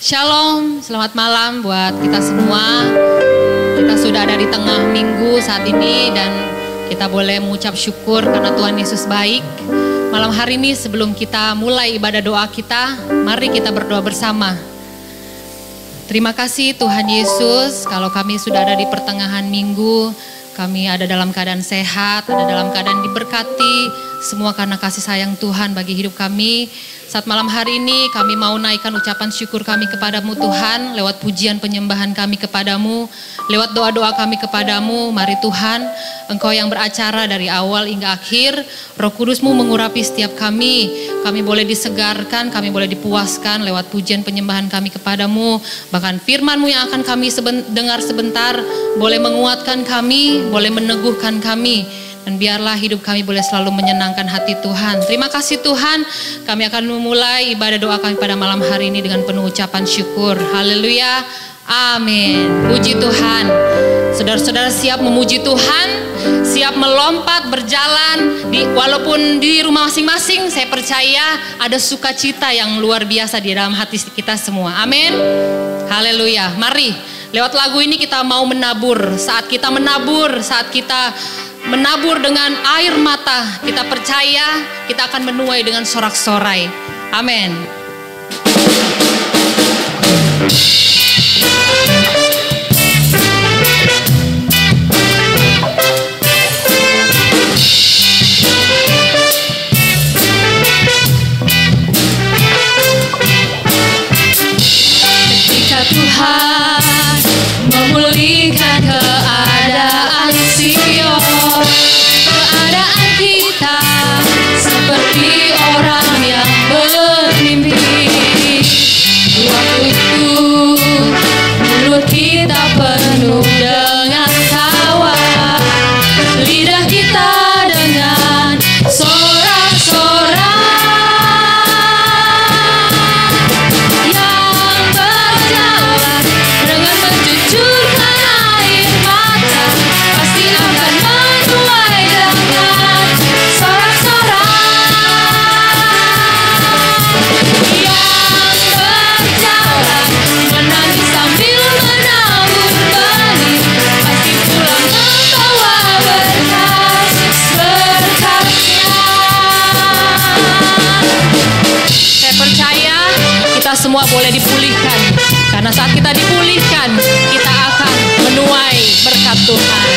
Shalom, selamat malam buat kita semua. Kita sudah ada di tengah minggu saat ini dan kita boleh mengucap syukur karena Tuhan Yesus baik. Malam hari ini sebelum kita mulai ibadah doa kita, mari kita berdoa bersama. Terima kasih Tuhan Yesus, kalau kami sudah ada di pertengahan minggu, kami ada dalam keadaan sehat, ada dalam keadaan diberkati, semua karena kasih sayang Tuhan bagi hidup kami. Saat malam hari ini kami mau naikkan ucapan syukur kami kepadamu Tuhan, lewat pujian penyembahan kami kepadamu, lewat doa-doa kami kepadamu. Mari Tuhan, Engkau yang beracara dari awal hingga akhir, Roh Kudus-Mu mengurapi setiap kami boleh disegarkan, kami boleh dipuaskan lewat pujian penyembahan kami kepadamu. Bahkan firman-Mu yang akan kami dengar sebentar, boleh menguatkan kami, boleh meneguhkan kami. Dan biarlah hidup kami boleh selalu menyenangkan hati Tuhan. Terima kasih Tuhan, kami akan memulai ibadah doa kami pada malam hari ini dengan penuh ucapan syukur. Haleluya, amin. Puji Tuhan. Saudara-saudara siap memuji Tuhan, siap melompat berjalan, walaupun di rumah masing-masing, saya percaya ada sukacita yang luar biasa di dalam hati kita semua. Amin. Haleluya. Mari, lewat lagu ini kita mau menabur. Saat kita menabur, saat kita menabur dengan air mata, kita percaya kita akan menuai dengan sorak-sorai. Amin. Ketika Tuhan memulihkan keadaan Sion, keadaan kita seperti orang yang bermimpi. Waktu itu mulut kita penuh dengan tawa, lidah kita dengan sorak-sorai yang berjalan dengan mencucurkan air mata, pasti akan menuai dengan sorak-sorai yang berjalan menangis sambil menabur benih, pasti pulang membawa berkat-berkatnya. Saya percaya kita semua boleh dipulihkan, karena saat kita dipulihkan kita akan menuai berkat Tuhan.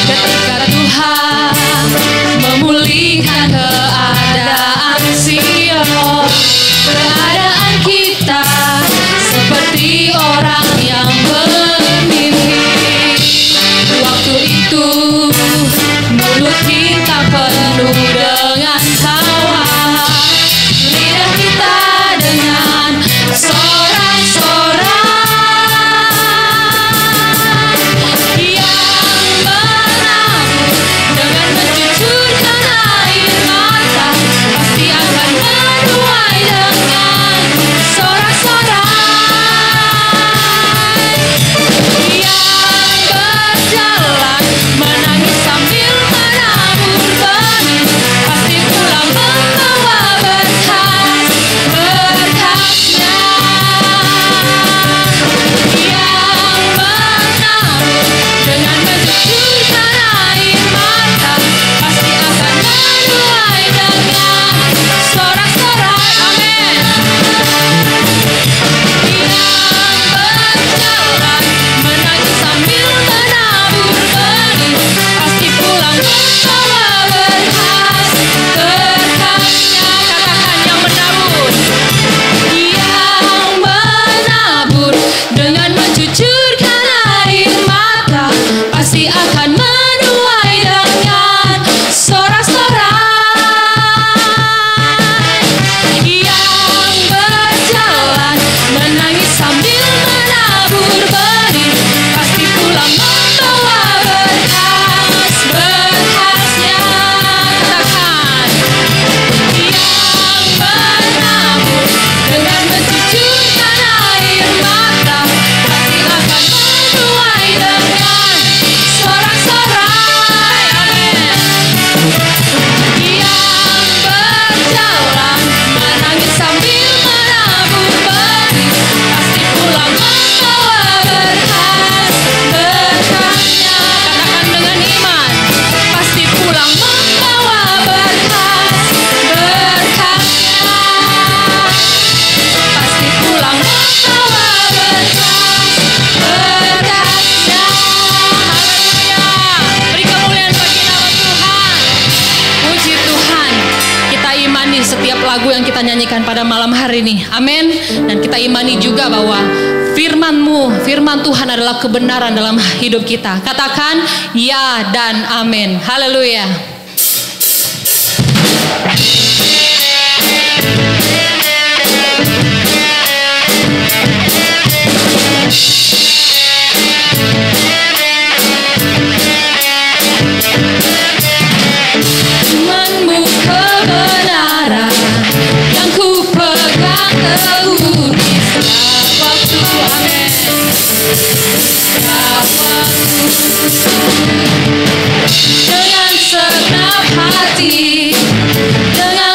Ketika Tuhan memulihkan keadaan Sion, keadaan kita seperti orang yang bermimpi. Waktu itu mulut kita penuh dengan tawa, lidah kita dengan sorak-sorai yang menabur dengan mencucurkan air mata, pasti akan menuai dengan sorak-sorai yang berjalan menangis sambil menabur benih, setiap lagu yang kita nyanyikan pada malam hari ini. Amin. Dan kita imani juga bahwa firman-Mu, firman Tuhan adalah kebenaran dalam hidup kita. Katakan ya dan amin. Haleluya. Firman-Mu kebenaran yang ku pegang teguh di setiap waktu. Amin. Setiap waktu dengan segenap hati, dengan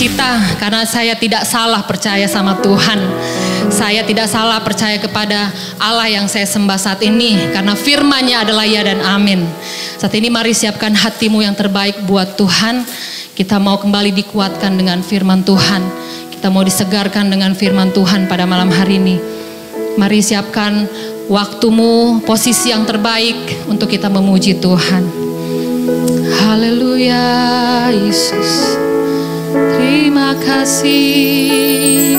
sukacita karena saya tidak salah percaya sama Tuhan. Saya tidak salah percaya kepada Allah yang saya sembah saat ini karena firman-Nya adalah ya dan amin. Saat ini mari siapkan hatimu yang terbaik buat Tuhan. Kita mau kembali dikuatkan dengan firman Tuhan. Kita mau disegarkan dengan firman Tuhan pada malam hari ini. Mari siapkan waktumu, posisi yang terbaik untuk kita memuji Tuhan. Haleluya Yesus. Terima kasih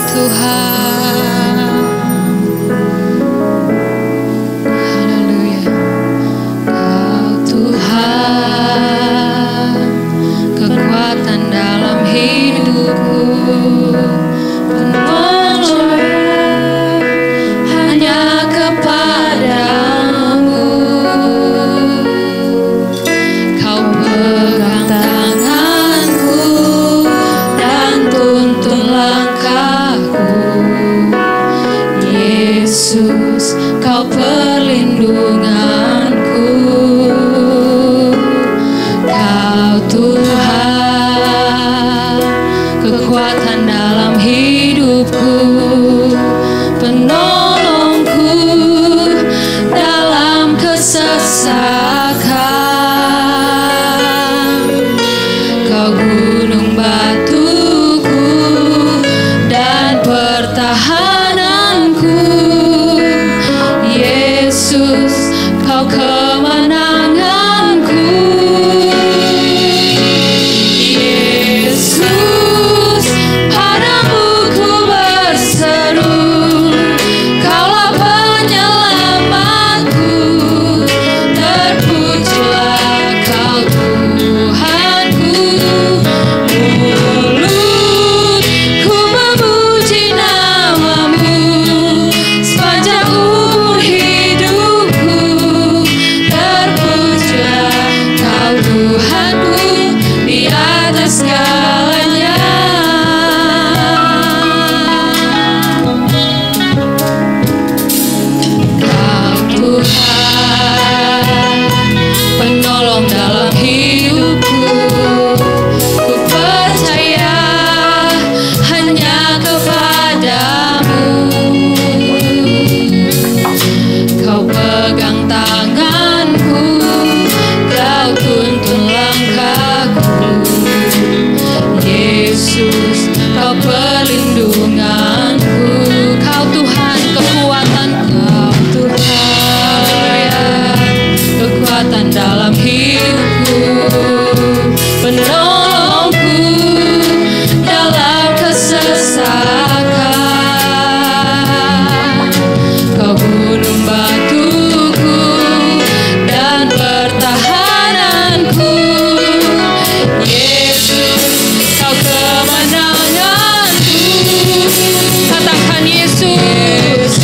Tuhan. Haleluya. Kau Tuhan, kekuatan dalam hidupku. Percaya hanya kepadamu. Kau pegang tanganku dan tuntun langkahku. Yesus, Kau perlindunganku. Kau Tuhan, kekuatan dalam hidupku, penolongku dalam kesesakan. Kau gunung batuku dan pertahananku. Yesus, Kau kemenanganku. Yesus, padamu ku berseru. Kaulah penyelamatku. Terpujilah Kau Tuhanku. Mulutku memuji nama-Mu sepanjang umur hidupku. Terpujilah Kau Tuhanku di atas segalanya. Kau Tuhan, penolong dalam hidupku. Ku percaya hanya kepadamu. Kau pegang tanganku, Kau tuntun langkahku. Yesus, Kau perlindunganku. Kau Tuhan, kekuatanku. Kau Tuhan, kekuatan dalam hidupku, penolongku dalam kesesakan. Kau gunung batuku dan pertahananku. Yesus, Kau kemenanganku. Katakan Yesus,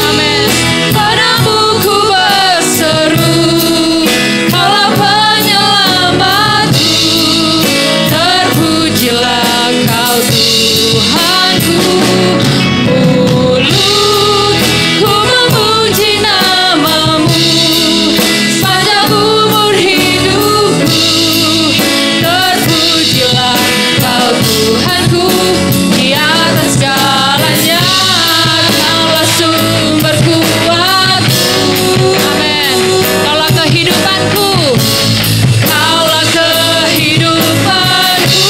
amin. Padamu ku berseru. Kaulah penyelamatku. Terpujilah Kau Tuhanku. Mulutku memuji nama-Mu sepanjang umur hidupku. Terpujilah Kau Tuhanku di atas segalanya. Kaulah sumber kuatku. Amin. Kaulah kehidupanku. Kaulah kehidupanku.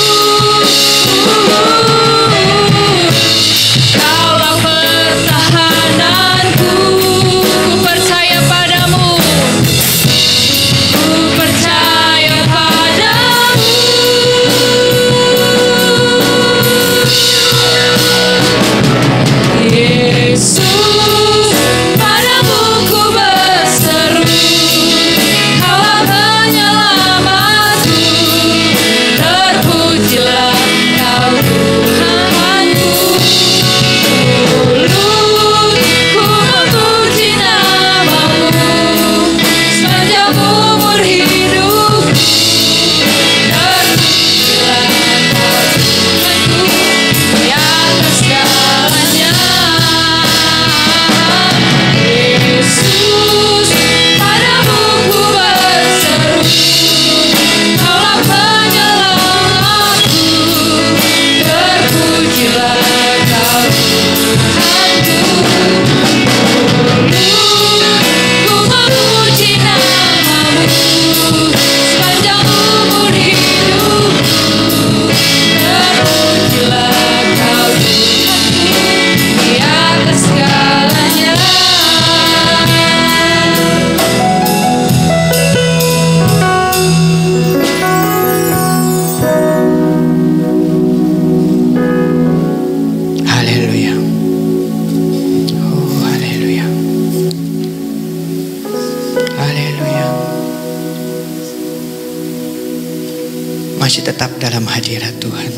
masih tetap dalam hadirat Tuhan.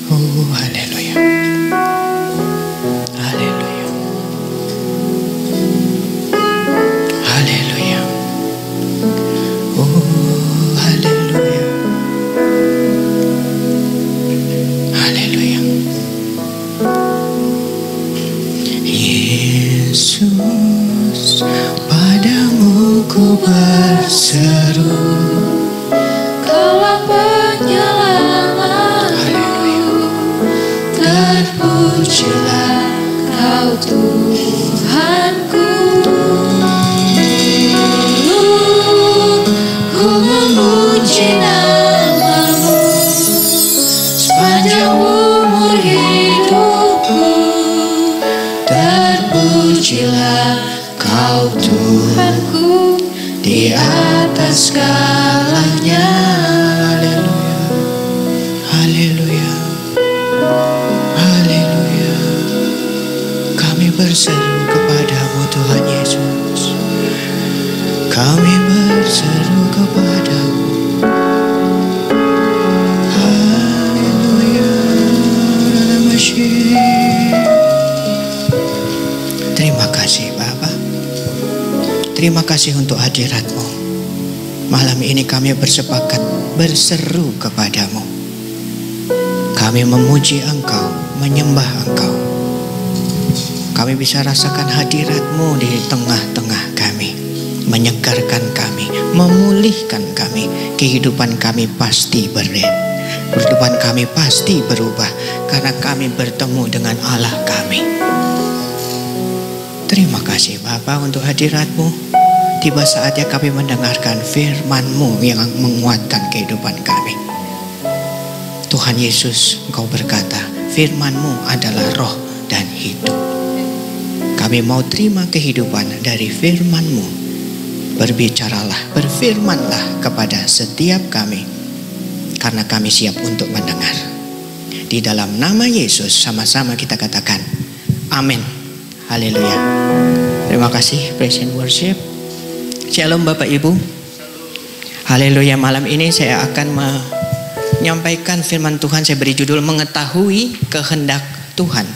Oh, haleluya. Haleluya. Haleluya. Oh, haleluya. Haleluya. Yesus, padamu ku berseru, Kaulah penyelamatku, terpujilah Kau Tuhanku. Ku memuji nama-Mu sepanjang umur hidupku, terpujilah Kau Tuhanku di atas segalanya. haleluya. Haleluya. Kami berseru kepadamu Tuhan Yesus. Kami berseru kepadamu. Haleluya. Terima kasih Bapa. Terima kasih untuk hadirat-Mu. Malam ini kami bersepakat berseru kepadamu. Kami memuji Engkau, menyembah Engkau. Kami bisa rasakan hadirat-Mu di tengah-tengah kami, menyegarkan kami, memulihkan kami. Kehidupan kami pasti kehidupan kami pasti berubah karena kami bertemu dengan Allah kami. Terima kasih Bapa untuk hadirat-Mu. Tiba saatnya kami mendengarkan firman-Mu yang menguatkan kehidupan kami. Tuhan Yesus, Engkau berkata, firman-Mu adalah roh dan hidup. Kami mau terima kehidupan dari firman-Mu. Berbicaralah, berfirmanlah kepada setiap kami, karena kami siap untuk mendengar. Di dalam nama Yesus sama-sama kita katakan, amin. Haleluya. Terima kasih, praise and worship. Shalom Bapak Ibu. Haleluya. Malam ini saya akan menyampaikan firman Tuhan. Saya beri judul mengetahui kehendak Tuhan.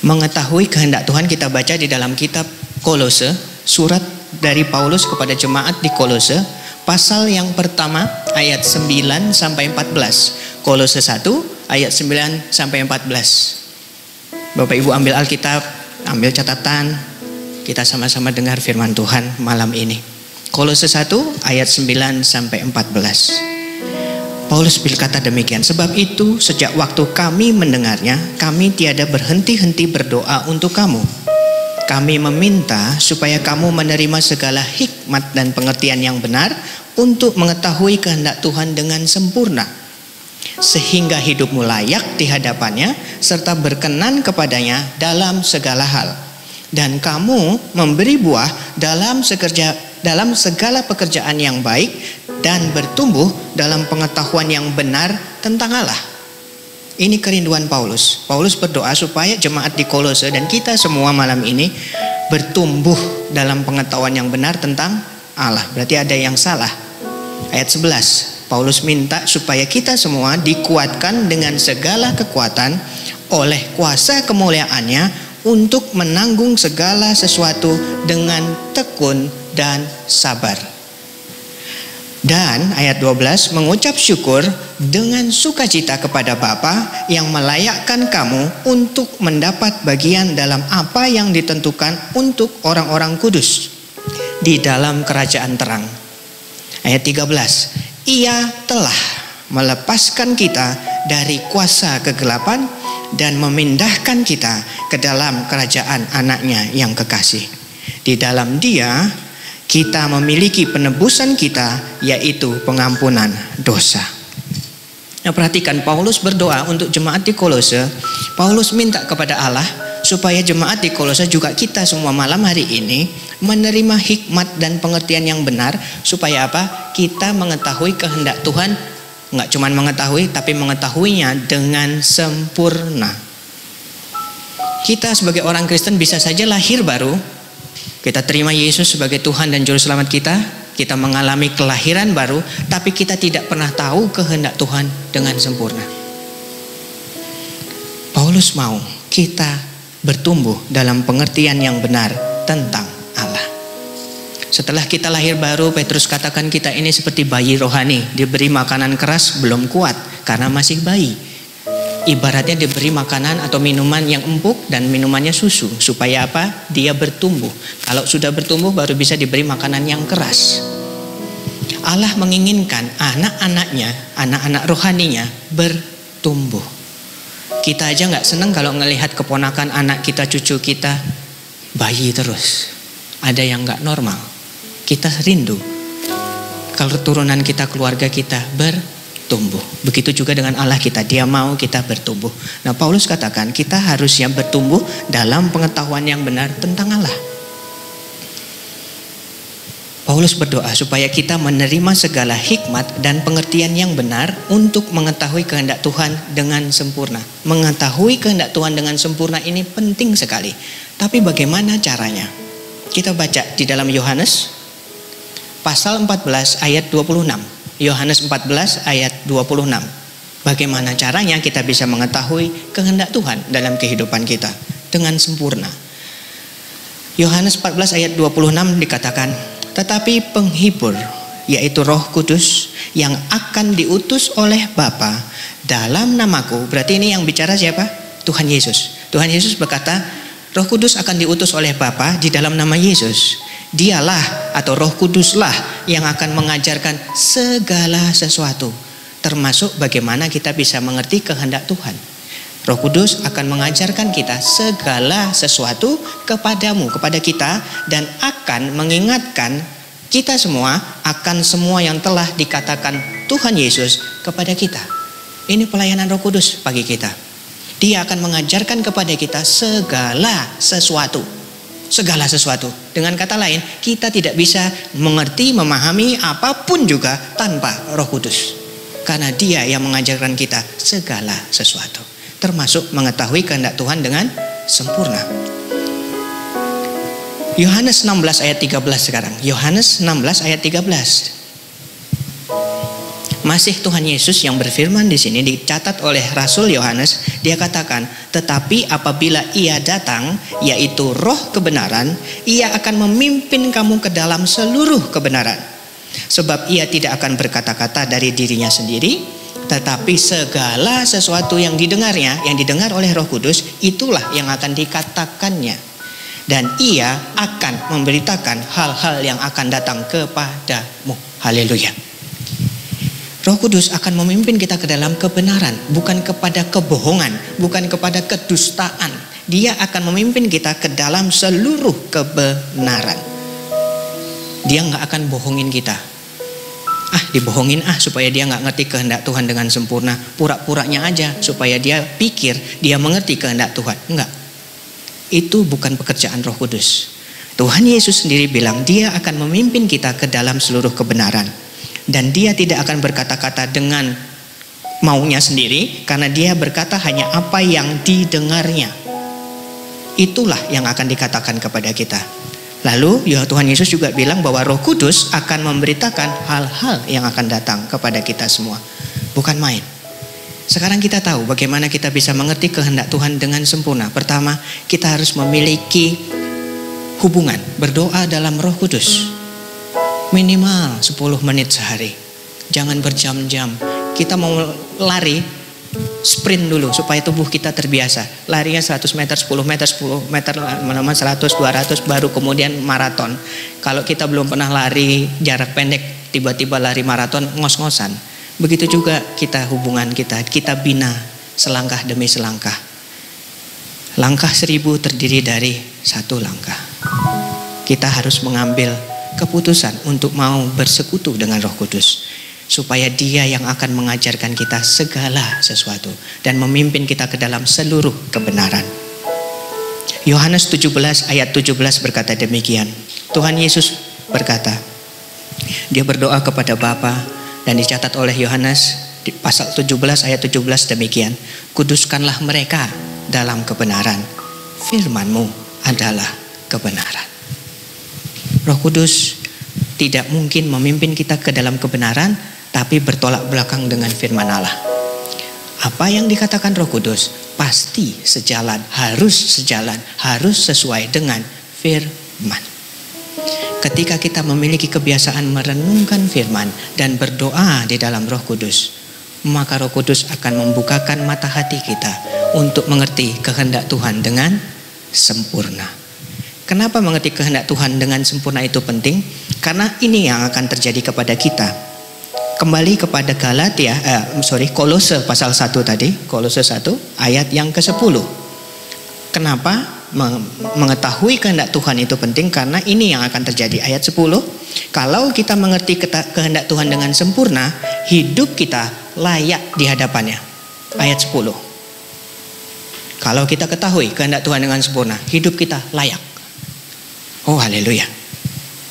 Mengetahui kehendak Tuhan kita baca di dalam kitab Kolose, surat dari Paulus kepada jemaat di Kolose, pasal yang pertama ayat 9 sampai 14. Kolose 1 ayat 9 sampai 14. Bapak Ibu ambil Alkitab, ambil catatan. Kita sama-sama dengar firman Tuhan malam ini. Kolose 1 ayat 9 sampai 14. Paulus berkata demikian, sebab itu sejak waktu kami mendengarnya, kami tiada berhenti-henti berdoa untuk kamu. Kami meminta supaya kamu menerima segala hikmat dan pengertian yang benar untuk mengetahui kehendak Tuhan dengan sempurna, sehingga hidupmu layak di hadapannya serta berkenan kepadanya dalam segala hal. Dan kamu memberi buah dalam segala pekerjaan yang baik dan bertumbuh dalam pengetahuan yang benar tentang Allah. Ini kerinduan Paulus. Paulus berdoa supaya jemaat di Kolose dan kita semua malam ini bertumbuh dalam pengetahuan yang benar tentang Allah. Berarti ada yang salah. Ayat 11, Paulus minta supaya kita semua dikuatkan dengan segala kekuatan oleh kuasa kemuliaannya untuk menanggung segala sesuatu dengan tekun dan sabar. Dan ayat 12, mengucap syukur dengan sukacita kepada Bapa yang melayakkan kamu untuk mendapat bagian dalam apa yang ditentukan untuk orang-orang kudus di dalam kerajaan terang. Ayat 13, Ia telah melepaskan kita dari kuasa kegelapan dan memindahkan kita ke dalam kerajaan anaknya yang kekasih. Di dalam Dia kita memiliki penebusan kita, yaitu pengampunan dosa. Nah, perhatikan, Paulus berdoa untuk jemaat di Kolose. Paulus minta kepada Allah supaya jemaat di Kolose juga kita semua malam hari ini menerima hikmat dan pengertian yang benar. Supaya apa? Kita mengetahui kehendak Tuhan. Enggak cuma mengetahui, tapi mengetahuinya dengan sempurna. Kita sebagai orang Kristen bisa saja lahir baru, kita terima Yesus sebagai Tuhan dan Juru Selamat kita, kita mengalami kelahiran baru, tapi kita tidak pernah tahu kehendak Tuhan dengan sempurna. Paulus mau kita bertumbuh dalam pengertian yang benar tentang Allah. Setelah kita lahir baru, Petrus katakan kita ini seperti bayi rohani, diberi makanan keras belum kuat karena masih bayi. Ibaratnya diberi makanan atau minuman yang empuk dan minumannya susu. Supaya apa? Dia bertumbuh. Kalau sudah bertumbuh baru bisa diberi makanan yang keras. Allah menginginkan anak-anaknya, anak-anak rohaninya bertumbuh. Kita aja gak senang kalau ngelihat keponakan anak kita, cucu kita bayi terus. Ada yang gak normal. Kita rindu kalau turunan kita, keluarga kita bertumbuh. Begitu juga dengan Allah kita, Dia mau kita bertumbuh. Nah, Paulus katakan kita harusnya bertumbuh dalam pengetahuan yang benar tentang Allah. Paulus berdoa supaya kita menerima segala hikmat dan pengertian yang benar untuk mengetahui kehendak Tuhan dengan sempurna. Mengetahui kehendak Tuhan dengan sempurna ini penting sekali. Tapi bagaimana caranya? Kita baca di dalam Yohanes pasal 14 ayat 26. Yohanes 14 ayat 26. Bagaimana caranya kita bisa mengetahui kehendak Tuhan dalam kehidupan kita dengan sempurna? Yohanes 14 ayat 26 dikatakan, tetapi penghibur, yaitu Roh Kudus yang akan diutus oleh Bapa dalam namaku. Berarti ini yang bicara siapa? Tuhan Yesus. Tuhan Yesus berkata, Roh Kudus akan diutus oleh Bapa di dalam nama Yesus. Dialah atau Roh Kuduslah yang akan mengajarkan segala sesuatu, termasuk bagaimana kita bisa mengerti kehendak Tuhan. Roh Kudus akan mengajarkan kita segala sesuatu kepadamu, kepada kita, dan akan mengingatkan kita semua akan semua yang telah dikatakan Tuhan Yesus kepada kita. Ini pelayanan Roh Kudus bagi kita. Dia akan mengajarkan kepada kita segala sesuatu. Segala sesuatu. Dengan kata lain, kita tidak bisa mengerti, memahami apapun juga tanpa Roh Kudus. Karena Dia yang mengajarkan kita segala sesuatu, termasuk mengetahui kehendak Tuhan dengan sempurna. Yohanes 16 ayat 13 sekarang. Yohanes 16 ayat 13. Masih Tuhan Yesus yang berfirman di sini, dicatat oleh Rasul Yohanes. Dia katakan, tetapi apabila Ia datang, yaitu Roh kebenaran, Ia akan memimpin kamu ke dalam seluruh kebenaran. Sebab Ia tidak akan berkata-kata dari dirinya sendiri, tetapi segala sesuatu yang didengarnya, yang didengar oleh Roh Kudus, itulah yang akan dikatakannya. Dan Ia akan memberitakan hal-hal yang akan datang kepadamu. Haleluya. Roh Kudus akan memimpin kita ke dalam kebenaran, bukan kepada kebohongan, bukan kepada kedustaan. Dia akan memimpin kita ke dalam seluruh kebenaran. Dia nggak akan bohongin kita. Dibohongin supaya dia nggak ngerti kehendak Tuhan dengan sempurna. Pura-puranya aja supaya dia pikir dia mengerti kehendak Tuhan. Enggak. Itu bukan pekerjaan Roh Kudus. Tuhan Yesus sendiri bilang Dia akan memimpin kita ke dalam seluruh kebenaran. Dan Dia tidak akan berkata-kata dengan maunya sendiri, karena Dia berkata hanya apa yang didengarnya. Itulah yang akan dikatakan kepada kita. Lalu Tuhan Yesus juga bilang bahwa Roh Kudus akan memberitakan hal-hal yang akan datang kepada kita semua. Bukan main. Sekarang kita tahu bagaimana kita bisa mengerti kehendak Tuhan dengan sempurna. Pertama, kita harus memiliki hubungan, berdoa dalam Roh Kudus. Minimal 10 menit sehari. Jangan berjam-jam. Kita mau lari, sprint dulu supaya tubuh kita terbiasa. Larinya 100 meter, 10 meter, 10 meter, 100, 200, baru kemudian maraton. Kalau kita belum pernah lari jarak pendek, tiba-tiba lari maraton, ngos-ngosan. Begitu juga kita, hubungan kita bina selangkah demi selangkah. Langkah 1000 terdiri dari 1 langkah. Kita harus mengambil keputusan untuk mau bersekutu dengan Roh Kudus, supaya Dia yang akan mengajarkan kita segala sesuatu dan memimpin kita ke dalam seluruh kebenaran. Yohanes 17 ayat 17 berkata demikian. Tuhan Yesus berkata, Dia berdoa kepada Bapa, dan dicatat oleh Yohanes di pasal 17 ayat 17 demikian. Kuduskanlah mereka dalam kebenaran. Firman-Mu adalah kebenaran. Roh Kudus tidak mungkin memimpin kita ke dalam kebenaran tapi bertolak belakang dengan firman Allah. Apa yang dikatakan Roh Kudus pasti sejalan, harus sesuai dengan firman. Ketika kita memiliki kebiasaan merenungkan firman dan berdoa di dalam Roh Kudus, maka Roh Kudus akan membukakan mata hati kita untuk mengerti kehendak Tuhan dengan sempurna. Kenapa mengerti kehendak Tuhan dengan sempurna itu penting? Karena ini yang akan terjadi kepada kita. Kembali kepada Kolose pasal 1 tadi, Kolose 1 ayat yang ke-10. Kenapa mengetahui kehendak Tuhan itu penting? Karena ini yang akan terjadi. Ayat 10, kalau kita mengerti kehendak Tuhan dengan sempurna, hidup kita layak di hadapannya. Ayat 10. Kalau kita ketahui kehendak Tuhan dengan sempurna, hidup kita layak. Oh haleluya.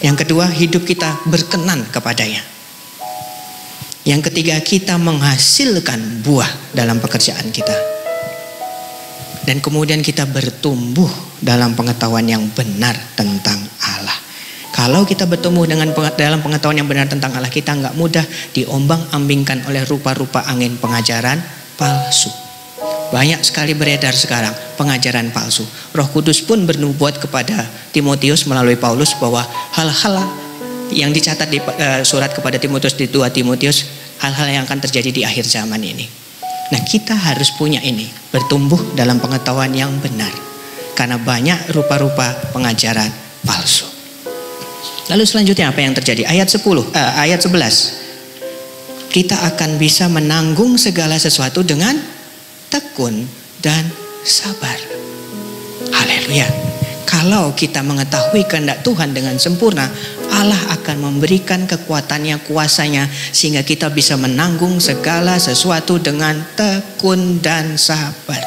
Yang kedua, hidup kita berkenan kepadanya. Yang ketiga, kita menghasilkan buah dalam pekerjaan kita. Dan kemudian kita bertumbuh dalam pengetahuan yang benar tentang Allah. Kalau kita bertumbuh dalam pengetahuan yang benar tentang Allah, kita nggak mudah diombang-ambingkan oleh rupa-rupa angin pengajaran palsu. Banyak sekali beredar sekarang pengajaran palsu. Roh Kudus pun bernubuat kepada Timotius melalui Paulus bahwa hal-hal yang dicatat di surat kepada Timotius di 2 Timotius, hal-hal yang akan terjadi di akhir zaman ini. Nah, kita harus punya ini, bertumbuh dalam pengetahuan yang benar. Karena banyak rupa-rupa pengajaran palsu. Lalu selanjutnya apa yang terjadi? Ayat 11. Kita akan bisa menanggung segala sesuatu dengan tekun dan sabar. Haleluya. Kalau kita mengetahui kehendak Tuhan dengan sempurna, Allah akan memberikan kekuatannya, kuasanya, sehingga kita bisa menanggung segala sesuatu dengan tekun dan sabar.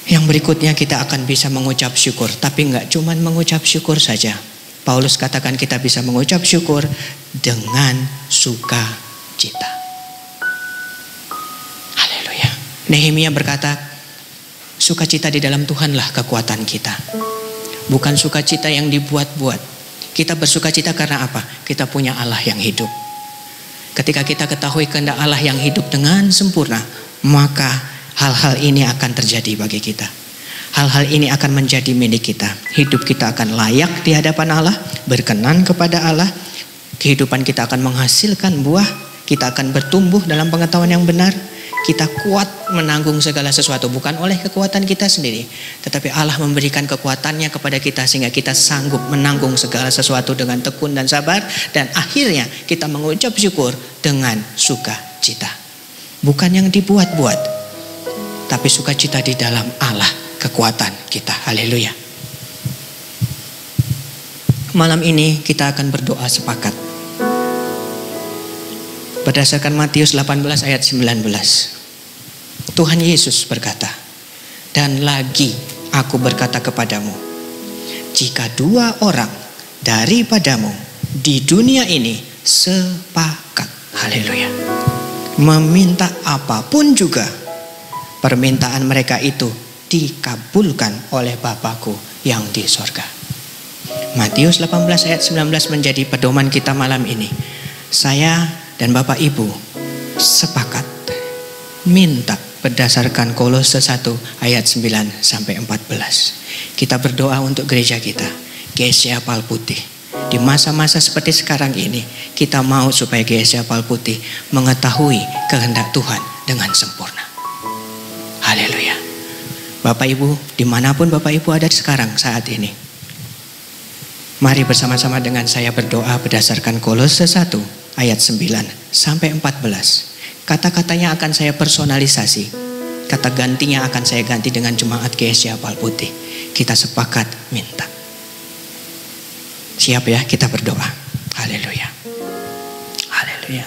Yang berikutnya, kita akan bisa mengucap syukur. Tapi enggak cuma mengucap syukur saja. Paulus katakan kita bisa mengucap syukur dengan sukacita. Haleluya. Nehemia berkata, sukacita di dalam Tuhanlah kekuatan kita. Bukan sukacita yang dibuat-buat. Kita bersukacita karena apa? Kita punya Allah yang hidup. Ketika kita ketahui kehendak Allah yang hidup dengan sempurna, maka hal-hal ini akan terjadi bagi kita. Hal-hal ini akan menjadi milik kita. Hidup kita akan layak di hadapan Allah, berkenan kepada Allah. Kehidupan kita akan menghasilkan buah. Kita akan bertumbuh dalam pengetahuan yang benar. Kita kuat menanggung segala sesuatu, bukan oleh kekuatan kita sendiri, tetapi Allah memberikan kekuatannya kepada kita sehingga kita sanggup menanggung segala sesuatu dengan tekun dan sabar. Dan akhirnya kita mengucap syukur dengan sukacita. Bukan yang dibuat-buat, tapi sukacita di dalam Allah, kekuatan kita. Haleluya. Malam ini kita akan berdoa sepakat berdasarkan Matius 18 ayat 19. Tuhan Yesus berkata, dan lagi aku berkata kepadamu, jika 2 orang daripadamu di dunia ini sepakat, haleluya, meminta apapun juga, permintaan mereka itu dikabulkan oleh Bapa-Ku yang di sorga. Matius 18 ayat 19 menjadi pedoman kita malam ini. Saya dan Bapak Ibu sepakat minta berdasarkan Kolose 1 ayat 9 sampai 14. Kita berdoa untuk gereja kita, GSCA Pal Putih. Di masa-masa seperti sekarang ini, kita mau supaya GSCA Pal Putih mengetahui kehendak Tuhan dengan sempurna. Haleluya. Bapak Ibu, dimanapun Bapak Ibu ada sekarang saat ini, mari bersama-sama dengan saya berdoa berdasarkan Kolose 1 ayat 9 sampai 14. Kata-katanya akan saya personalisasi. Kata gantinya akan saya ganti dengan jemaat GSCA Pal Putih. Kita sepakat minta. Siap ya, kita berdoa. Haleluya. Haleluya.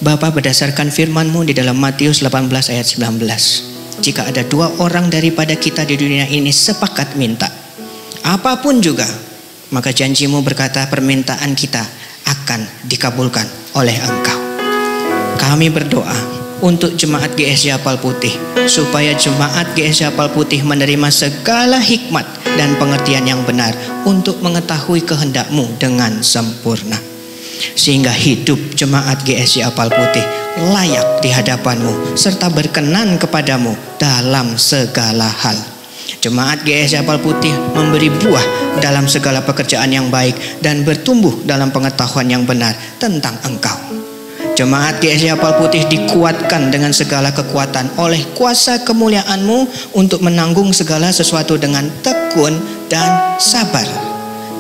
Bapa, berdasarkan firman-Mu di dalam Matius 18 ayat 19. Jika ada 2 orang daripada kita di dunia ini sepakat minta apapun juga, maka janji-Mu berkata permintaan kita akan dikabulkan oleh Engkau. Kami berdoa untuk jemaat GSCA Pal Putih, supaya jemaat GSCA Pal Putih menerima segala hikmat dan pengertian yang benar untuk mengetahui kehendak-Mu dengan sempurna. Sehingga hidup jemaat GSI Apal Putih layak di hadapan-Mu serta berkenan kepadamu dalam segala hal. Jemaat GSI Apal Putih memberi buah dalam segala pekerjaan yang baik dan bertumbuh dalam pengetahuan yang benar tentang Engkau. Jemaat GSI Apal Putih dikuatkan dengan segala kekuatan oleh kuasa kemuliaan-Mu untuk menanggung segala sesuatu dengan tekun dan sabar.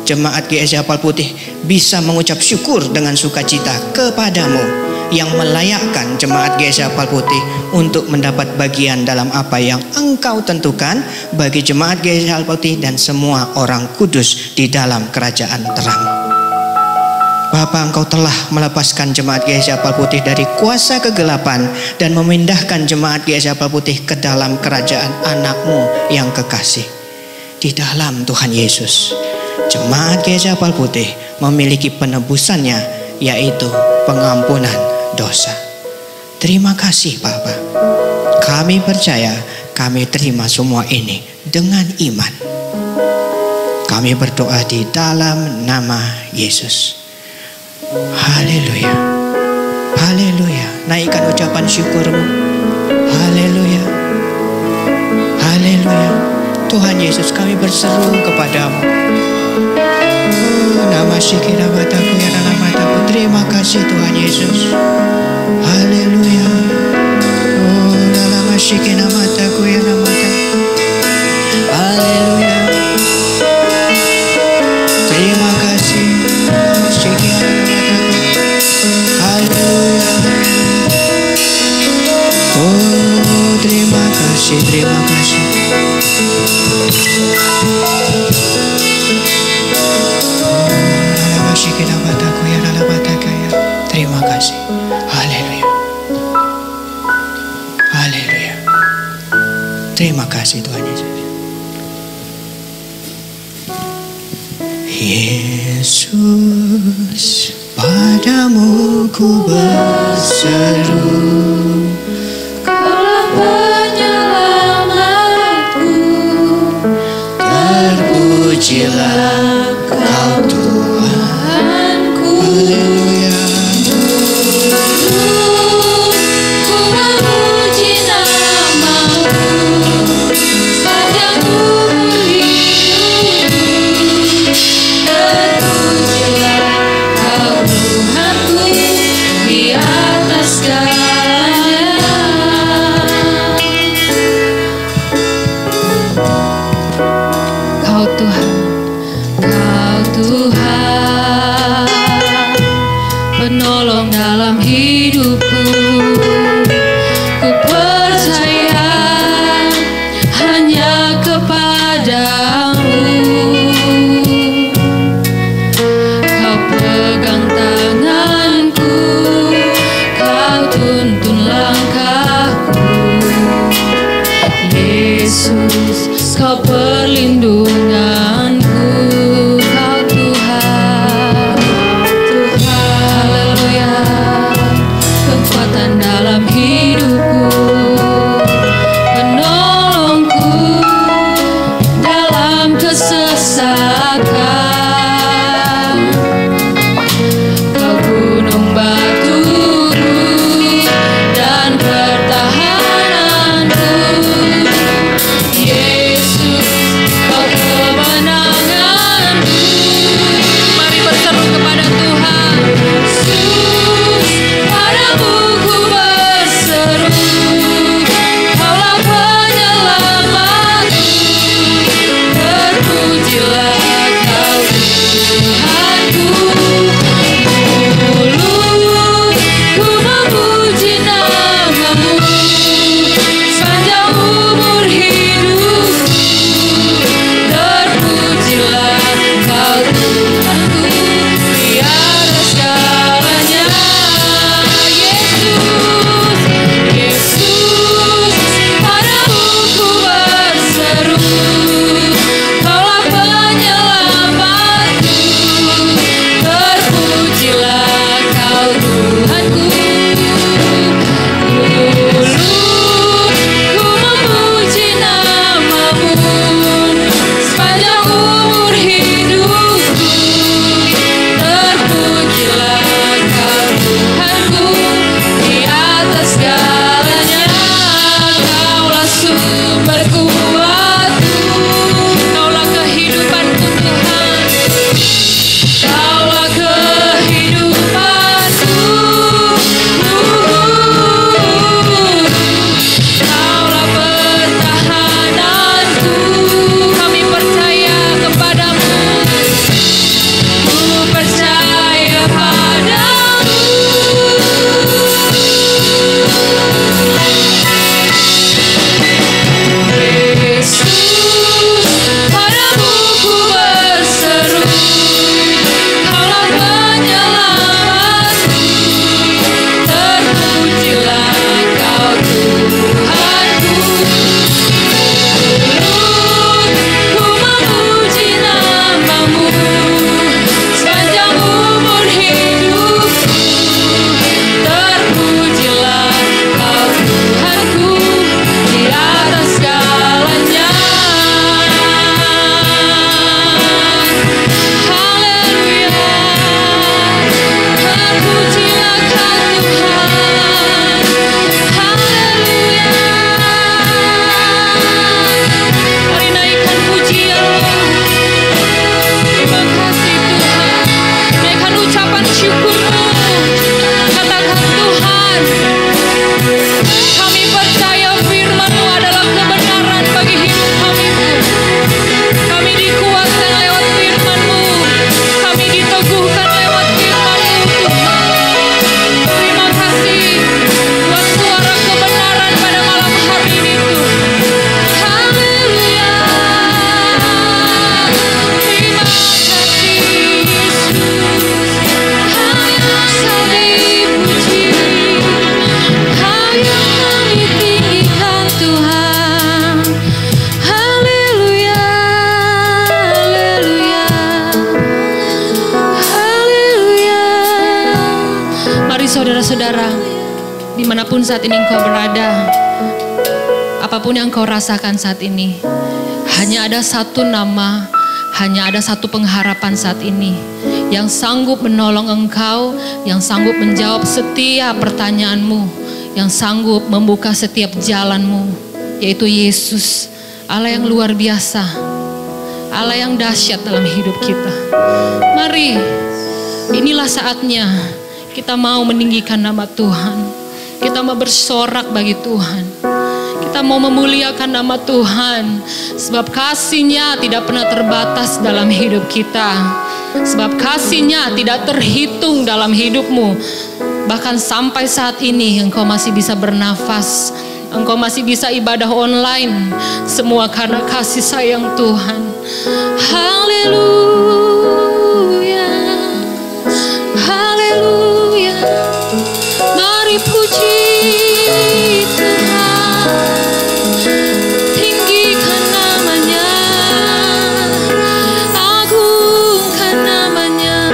Jemaat GSI Apal Putih bisa mengucap syukur dengan sukacita kepadamu yang melayakkan jemaat GSI Apal Putih untuk mendapat bagian dalam apa yang Engkau tentukan bagi jemaat GSI Apal Putih dan semua orang kudus di dalam kerajaan terang. Bapa, Engkau telah melepaskan jemaat GSI Apal Putih dari kuasa kegelapan dan memindahkan jemaat GSI Apal Putih ke dalam kerajaan anak-Mu yang kekasih. Di dalam Tuhan Yesus, jemaat GSI Apal Putih memiliki penebusannya, yaitu pengampunan dosa. Terima kasih Bapa. Kami percaya, kami terima semua ini dengan iman. Kami berdoa di dalam nama Yesus. Haleluya. Haleluya. Naikkan ucapan syukur-Mu. Haleluya. Haleluya. Tuhan Yesus, kami berseru kepadamu. Nama syikira mataku ya dalam mataku. Terima kasih Tuhan Yesus. Haleluya. Oh, dalam syikira mataku ya dalam mataku. Haleluya. Terima kasih. Syikira mataku. Haleluya. Oh, terima kasih, terima kasih. Terima kasih. Haleluya. Haleluya. Terima kasih Tuhan Yesus. Yesus, padamu ku berseru. Kaulah penyelamatku, terpujilah Kau Tuhanku. Haleluya. Ku memuji nama-Mu sepanjang umur hidupku. Terpujilah Kau Tuhanku di atas segalanya. Kau Tuhan, Kau Tuhan, penolong dalam hidupku. Ku percaya hanya kepadamu. Kau pegang tanganku, Kau tuntun langkahku. Yesus, Kau perlindunganku. Kau Tuhan, haleluya, kekuatan dalam hidupku, penolongku dalam kesesakan. Kau gunung batuku dan pertahananku. Yesus, Tuhan. Haleluya, haleluya, haleluya. Mari saudara-saudara, dimanapun saat ini engkau berada, apapun yang engkau rasakan saat ini, hanya ada satu nama, hanya ada satu pengharapan saat ini yang sanggup menolong engkau, yang sanggup menjawab setiap pertanyaanmu, yang sanggup membuka setiap jalanmu, yaitu Yesus, Allah yang luar biasa, Allah yang dahsyat dalam hidup kita. Mari, inilah saatnya kita mau meninggikan nama Tuhan, kita mau bersorak bagi Tuhan, kita mau memuliakan nama Tuhan, sebab kasih-Nya tidak pernah terbatas dalam hidup kita, sebab kasih-Nya tidak terhitung dalam hidupmu. Bahkan sampai saat ini engkau masih bisa bernafas, engkau masih bisa ibadah online, semua karena kasih sayang Tuhan. Haleluya, haleluya. Mari puji Tuhan, tinggikan namanya, agungkan namanya.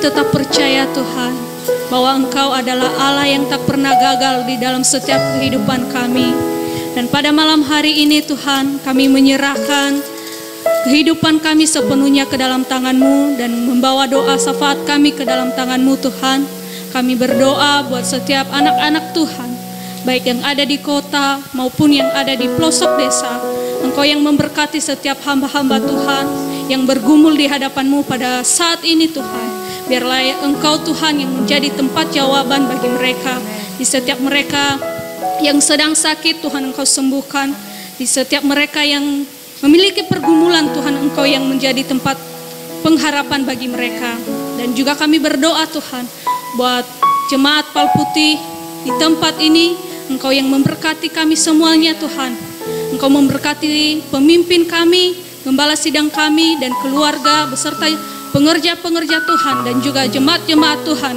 tetap percaya Tuhan bahwa Engkau adalah Allah yang tak pernah gagal di dalam setiap kehidupan kami. Dan pada malam hari ini Tuhan, kami menyerahkan kehidupan kami sepenuhnya ke dalam tangan-Mu dan membawa doa syafaat kami ke dalam tangan-Mu Tuhan. Kami berdoa buat setiap anak-anak Tuhan, baik yang ada di kota maupun yang ada di pelosok desa. Engkau yang memberkati setiap hamba-hamba Tuhan yang bergumul di hadapan-Mu pada saat ini Tuhan. Biarlah Engkau Tuhan yang menjadi tempat jawaban bagi mereka. Di setiap mereka yang sedang sakit Tuhan Engkau sembuhkan. Di setiap mereka yang memiliki pergumulan Tuhan Engkau yang menjadi tempat pengharapan bagi mereka. Dan juga kami berdoa Tuhan buat jemaat Pal Putih di tempat ini. Engkau yang memberkati kami semuanya Tuhan. Engkau memberkati pemimpin kami, gembala sidang kami dan keluarga beserta pengerja-pengerja Tuhan dan juga jemaat-jemaat Tuhan.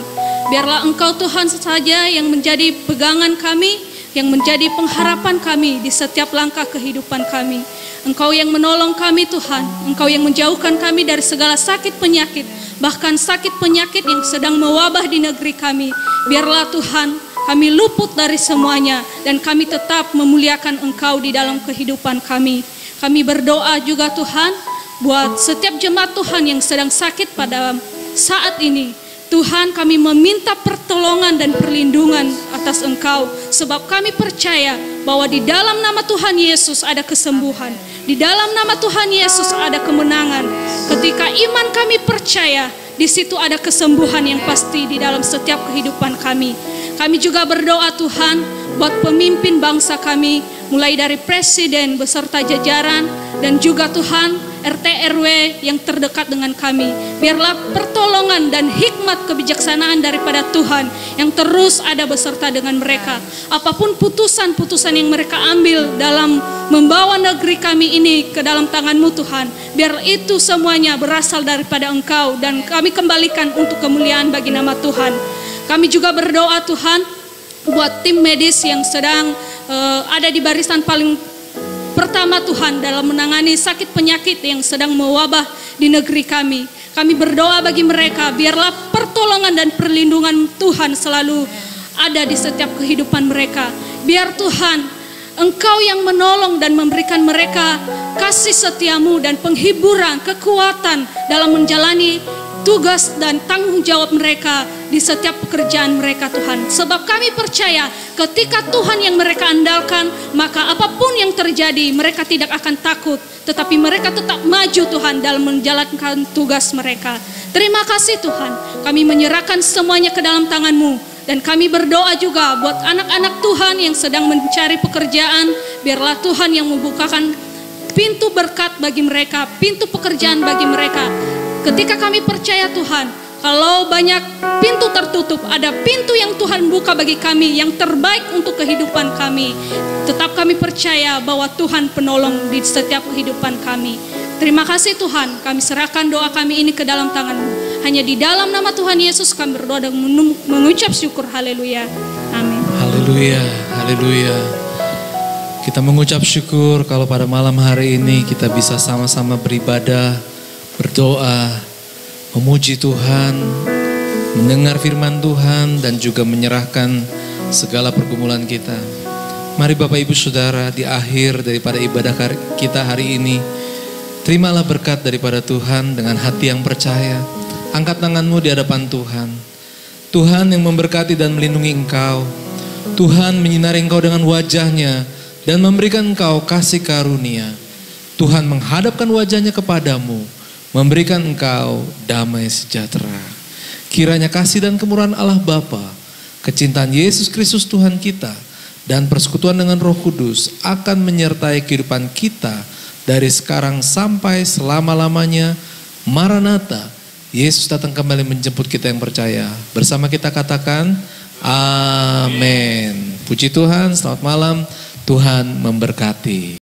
Biarlah Engkau Tuhan saja yang menjadi pegangan kami, yang menjadi pengharapan kami di setiap langkah kehidupan kami. Engkau yang menolong kami Tuhan, Engkau yang menjauhkan kami dari segala sakit penyakit, bahkan sakit penyakit yang sedang mewabah di negeri kami. Biarlah Tuhan kami luput dari semuanya dan kami tetap memuliakan Engkau di dalam kehidupan kami. Kami berdoa juga Tuhan, buat setiap jemaat Tuhan yang sedang sakit pada saat ini. Tuhan, kami meminta pertolongan dan perlindungan atas Engkau. Sebab kami percaya bahwa di dalam nama Tuhan Yesus ada kesembuhan. Di dalam nama Tuhan Yesus ada kemenangan. Ketika iman kami percaya, di situ ada kesembuhan yang pasti di dalam setiap kehidupan kami. Kami juga berdoa Tuhan buat pemimpin bangsa kami, mulai dari presiden beserta jajaran dan juga Tuhan RT RW yang terdekat dengan kami. Biarlah pertolongan dan hikmat kebijaksanaan daripada Tuhan yang terus ada beserta dengan mereka. Apapun putusan-putusan yang mereka ambil dalam membawa negeri kami ini ke dalam tangan-Mu Tuhan, biar itu semuanya berasal daripada Engkau dan kami kembalikan untuk kemuliaan bagi nama Tuhan. Kami juga berdoa Tuhan buat tim medis yang sedang ada di barisan paling pertama Tuhan dalam menangani sakit penyakit yang sedang mewabah di negeri kami. Kami berdoa bagi mereka, biarlah pertolongan dan perlindungan Tuhan selalu ada di setiap kehidupan mereka. Biar Tuhan, Engkau yang menolong dan memberikan mereka kasih setia-Mu dan penghiburan, kekuatan dalam menjalani tugas dan tanggung jawab mereka di setiap pekerjaan mereka Tuhan. Sebab kami percaya ketika Tuhan yang mereka andalkan, maka apapun yang terjadi mereka tidak akan takut, tetapi mereka tetap maju Tuhan dalam menjalankan tugas mereka. Terima kasih Tuhan, kami menyerahkan semuanya ke dalam tangan-Mu. Dan kami berdoa juga buat anak-anak Tuhan yang sedang mencari pekerjaan, biarlah Tuhan yang membukakan pintu berkat bagi mereka, pintu pekerjaan bagi mereka. Ketika kami percaya Tuhan, kalau banyak pintu tertutup, ada pintu yang Tuhan buka bagi kami yang terbaik untuk kehidupan kami. Tetap kami percaya bahwa Tuhan penolong di setiap kehidupan kami. Terima kasih Tuhan, kami serahkan doa kami ini ke dalam tangan-Mu. Hanya di dalam nama Tuhan Yesus kami berdoa dan mengucap syukur. Haleluya. Amin. Haleluya, haleluya. Kita mengucap syukur kalau pada malam hari ini kita bisa sama-sama beribadah, berdoa, memuji Tuhan, mendengar firman Tuhan dan juga menyerahkan segala pergumulan kita. Mari Bapak Ibu Saudara, di akhir daripada ibadah kita hari ini, terimalah berkat daripada Tuhan dengan hati yang percaya. Angkat tanganmu di hadapan Tuhan. Tuhan yang memberkati dan melindungi engkau. Tuhan menyinari engkau dengan wajahnya dan memberikan engkau kasih karunia. Tuhan menghadapkan wajahnya kepadamu, memberikan engkau damai sejahtera. Kiranya kasih dan kemurahan Allah Bapa, kecintaan Yesus Kristus Tuhan kita, dan persekutuan dengan Roh Kudus akan menyertai kehidupan kita dari sekarang sampai selama-lamanya. Maranatha, Yesus datang kembali menjemput kita yang percaya. Bersama kita katakan, amin. Puji Tuhan, selamat malam, Tuhan memberkati.